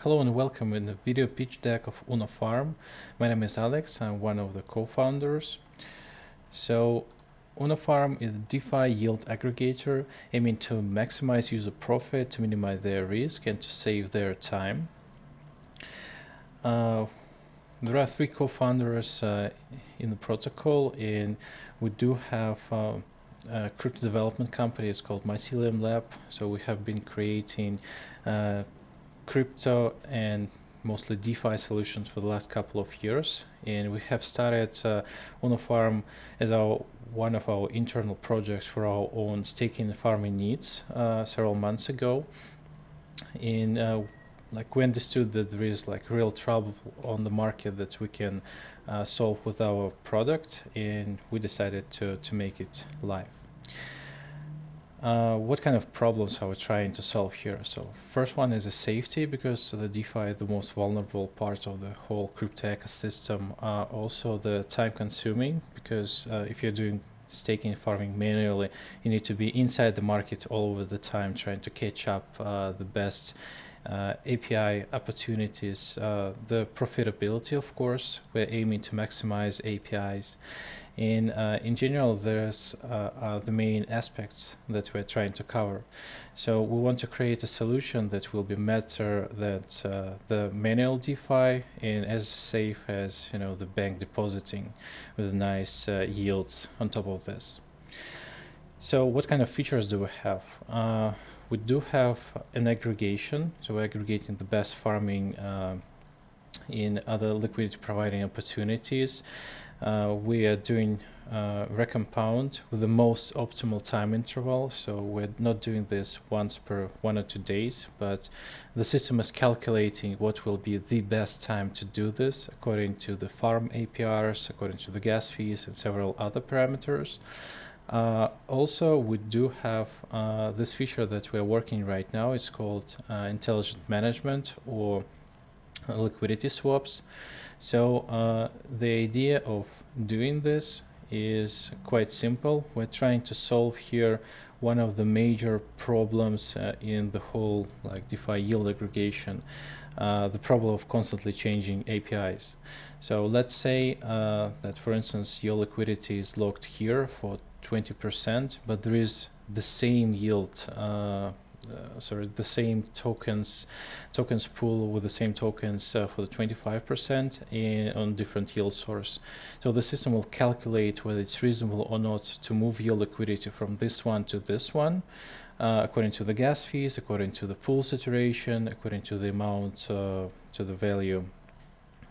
Hello and welcome in the video pitch deck of Uno Farm. My name is Alex, I'm one of the co-founders. So Uno Farm is a DeFi yield aggregator aiming to maximize user profit, to minimize their risk, and to save their time. There are three co-founders in the protocol, and we do have a crypto development company. It's called Mycelium Lab. So we have been creating crypto and mostly DeFi solutions for the last couple of years, and we have started Uno Farm as one of our internal projects for our own staking and farming needs several months ago. And we understood that there is real trouble on the market that we can solve with our product, and we decided to make it live. What kind of problems are we trying to solve here? So first one is a safety, because the DeFi is the most vulnerable part of the whole crypto ecosystem. Also the time consuming, because if you're doing staking and farming manually, you need to be inside the market all over the time trying to catch up the best API opportunities. The profitability, of course, we're aiming to maximize APIs. And in general, there's the main aspects that we're trying to cover. So we want to create a solution that will be better than the manual DeFi and as safe as the bank depositing, with nice yields on top of this. So what kind of features do we have? We do have an aggregation, so we're aggregating the best farming in other liquidity providing opportunities. We are doing recompound with the most optimal time interval, so we're not doing this once per 1 or 2 days, but the system is calculating what will be the best time to do this according to the farm APRs, according to the gas fees, and several other parameters. Also, we do have this feature that we're working right now. It's called intelligent management, or liquidity swaps. So the idea of doing this is quite simple. We're trying to solve here one of the major problems in the whole DeFi yield aggregation, the problem of constantly changing APIs. So let's say that, for instance, your liquidity is locked here for 20%, but there is the same yield, the same tokens pool with the same tokens for the 25% on different yield source. So the system will calculate whether it's reasonable or not to move your liquidity from this one to this one, according to the gas fees, according to the pool saturation, according to the amount, to the value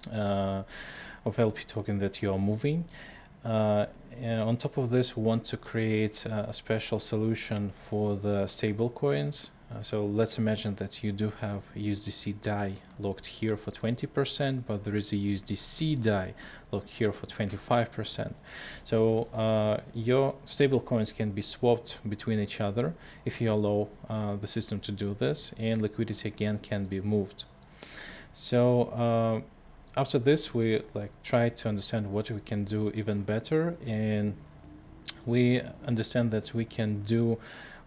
of LP token that you are moving. And on top of this, we want to create a special solution for the stable coins. So let's imagine that you do have USDC DAI locked here for 20%, but there is a USDC DAI locked here for 25%. So your stable coins can be swapped between each other if you allow the system to do this, and liquidity again can be moved. So after this, we try to understand what we can do even better, and we understand that we can do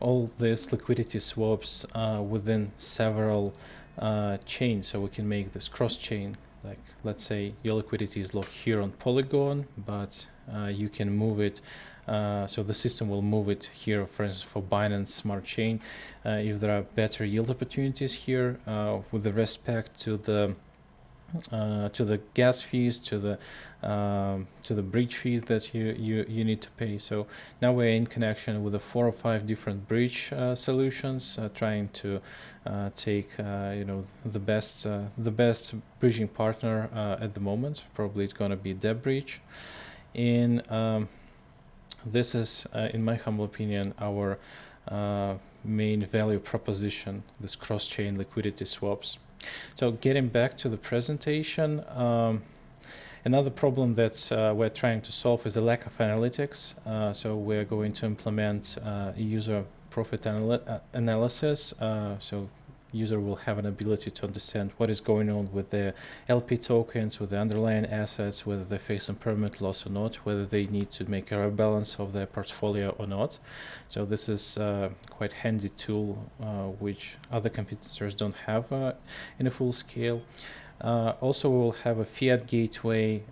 all these liquidity swaps within several chains. So we can make this cross-chain. Let's say your liquidity is locked here on Polygon, but you can move it. So the system will move it here, for instance, for Binance Smart Chain. If there are better yield opportunities here, with respect to the gas fees, to the bridge fees that you need to pay. So now we're in connection with 4 or 5 different bridge solutions, trying to take the best bridging partner at the moment. Probably it's going to be DebBridge, and this is, in my humble opinion, our main value proposition: this cross-chain liquidity swaps. So getting back to the presentation, another problem that we're trying to solve is a lack of analytics. So we're going to implement user profit analysis. So user will have an ability to understand what is going on with the LP tokens, with the underlying assets, whether they face impairment loss or not, whether they need to make a rebalance of their portfolio or not. So this is quite handy tool which other competitors don't have in a full scale. Also, we'll have a fiat gateway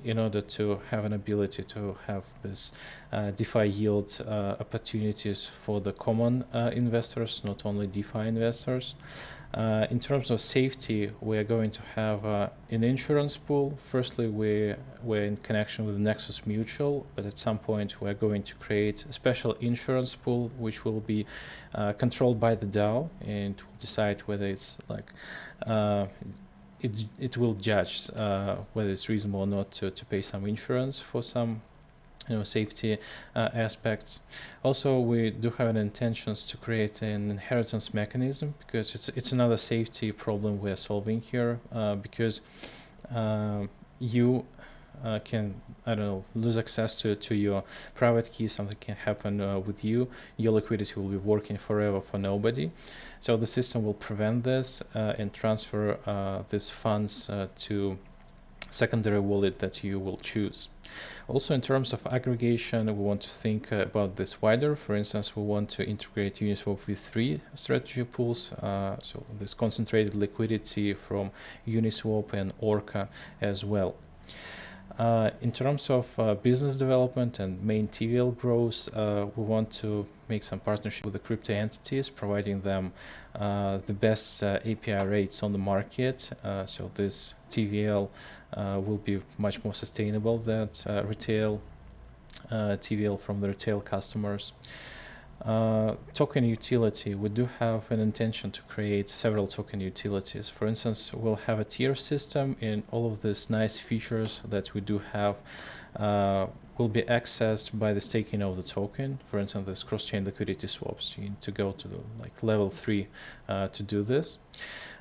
in order to have an ability to have this DeFi yield opportunities for the common investors, not only DeFi investors. In terms of safety, we are going to have an insurance pool. Firstly, we're in connection with Nexus Mutual, but at some point we're going to create a special insurance pool which will be controlled by the DAO, and will decide whether it's like it will judge whether it's reasonable or not to pay some insurance for some safety aspects. Also, we do have an intentions to create an inheritance mechanism, because it's another safety problem we're solving here, because you can, I don't know, lose access to your private key. Something can happen with you. Your liquidity will be working forever for nobody. So the system will prevent this and transfer these funds to secondary wallet that you will choose. Also, in terms of aggregation, we want to think about this wider. For instance, we want to integrate Uniswap with 3 strategy pools, so this concentrated liquidity from Uniswap and Orca as well. In terms of business development and main TVL growth, we want to make some partnership with the crypto entities, providing them the best API rates on the market. So this TVL will be much more sustainable than retail TVL from the retail customers. Token utility, we do have an intention to create several token utilities. For instance, we'll have a tier system, and all of these nice features that we do have will be accessed by the staking of the token. For instance, this cross-chain liquidity swaps, you need to go to the level 3 to do this.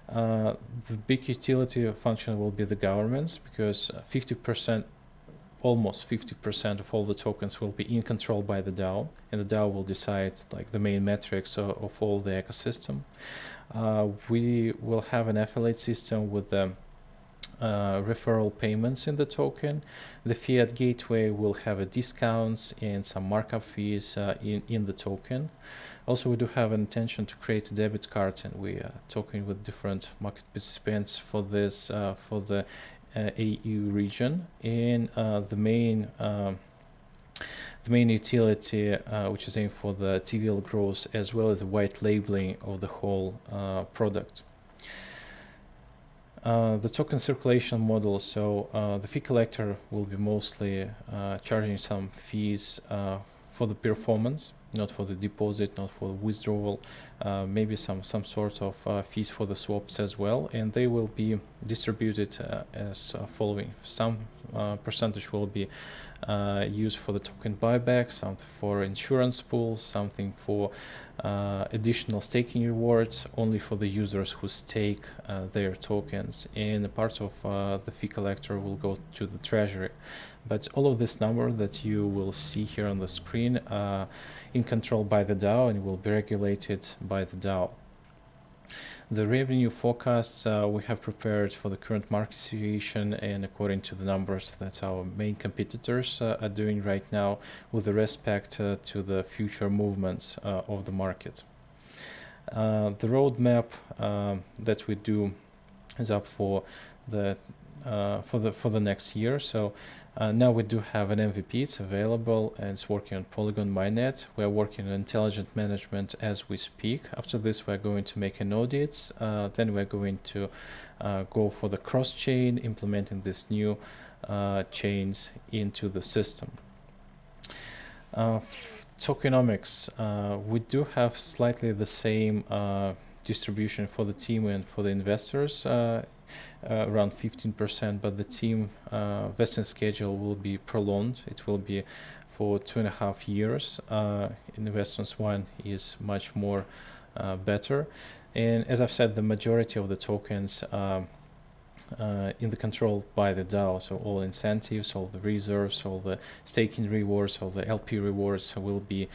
The big utility function will be the governments, because almost 50% of all the tokens will be in control by the DAO, and the DAO will decide the main metrics of all the ecosystem. We will have an affiliate system with the referral payments in the token. The fiat gateway will have discounts and some markup fees in the token. Also, we do have an intention to create a debit card, and we are talking with different market participants for this, for the AU region. And the main utility, which is aimed for the TVL growth, as well as the white labeling of the whole product. The token circulation model, so the fee collector will be mostly charging some fees for the performance, not for the deposit, not for the withdrawal, maybe some sort of fees for the swaps as well, and they will be distributed as following. Some percentage will be used for the token buyback, some for insurance pool, something for additional staking rewards only for the users who stake their tokens, and a part of the fee collector will go to the treasury. But all of this number that you will see here on the screen in control by the DAO and will be regulated by the DAO. The revenue forecasts we have prepared for the current market situation and according to the numbers that our main competitors are doing right now, with respect to the future movements of the market. The roadmap that we do is up for the next year. So now we do have an MVP. It's available and it's working on Polygon mainnet. We are working on intelligent management as we speak. After this, we're going to make an audit. Then we're going to go for the cross-chain, implementing this new chains into the system. Tokenomics, we do have slightly the same distribution for the team and for the investors, around 15%, but the team vesting schedule will be prolonged. It will be for 2.5 years. Investments 1 is much more better. And as I've said, the majority of the tokens in the control by the DAO. So all incentives, all the reserves, all the staking rewards, all the LP rewards will be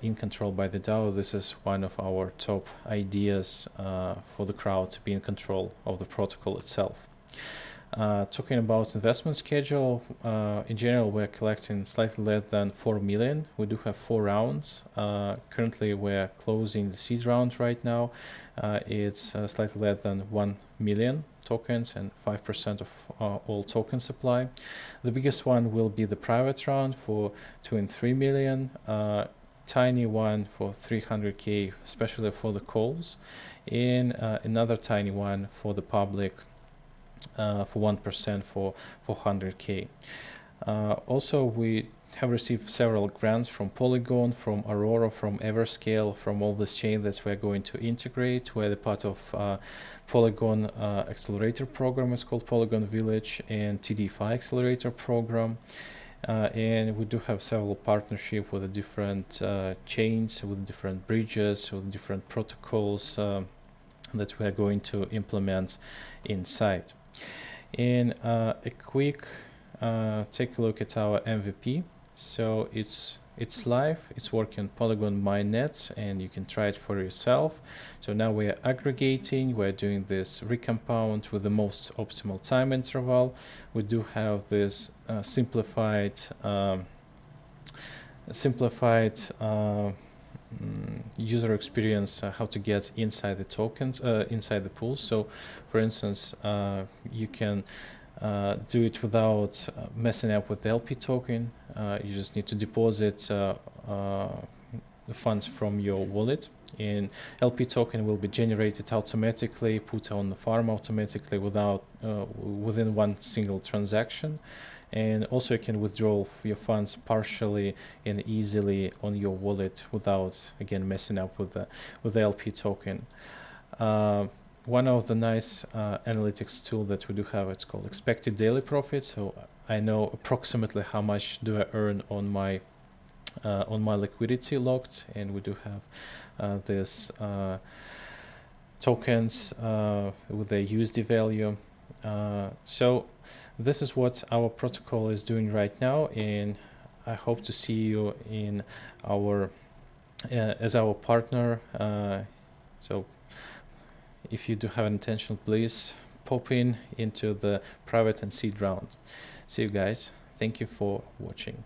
in control by the DAO. This is one of our top ideas for the crowd to be in control of the protocol itself. Talking about investment schedule, in general, we're collecting slightly less than 4 million. We do have 4 rounds. Currently, we're closing the seed round right now. It's slightly less than 1 million tokens and 5% of all token supply. The biggest one will be the private round for 2 and 3 million. Tiny one for 300k, especially for the calls, and another tiny one for the public for 1% for 400k. Also, we have received several grants from Polygon, from Aurora, from Everscale, from all this chain that we're going to integrate. We're the part of Polygon accelerator program. It's called Polygon Village, and TDFI accelerator program. And we do have several partnerships with the different chains, with different bridges, with different protocols that we are going to implement inside. And a quick take a look at our MVP. So it's live, it's working Polygon mainnet, and you can try it for yourself. So now we are aggregating, we're doing this recompound with the most optimal time interval. We do have this simplified user experience, how to get inside the tokens, inside the pool. So for instance, you can do it without messing up with the LP token. You just need to deposit the funds from your wallet, and LP token will be generated automatically, put on the farm automatically without within one single transaction. And also you can withdraw your funds partially and easily on your wallet without, again, messing up with the LP token. One of the nice analytics tool that we do have, it's called expected daily profit. So I know approximately how much do I earn on my liquidity locked, and we do have this tokens with a USD value. So this is what our protocol is doing right now, and I hope to see you in our as our partner. So if you do have an intention, please pop into the private and seed round. See you guys. Thank you for watching.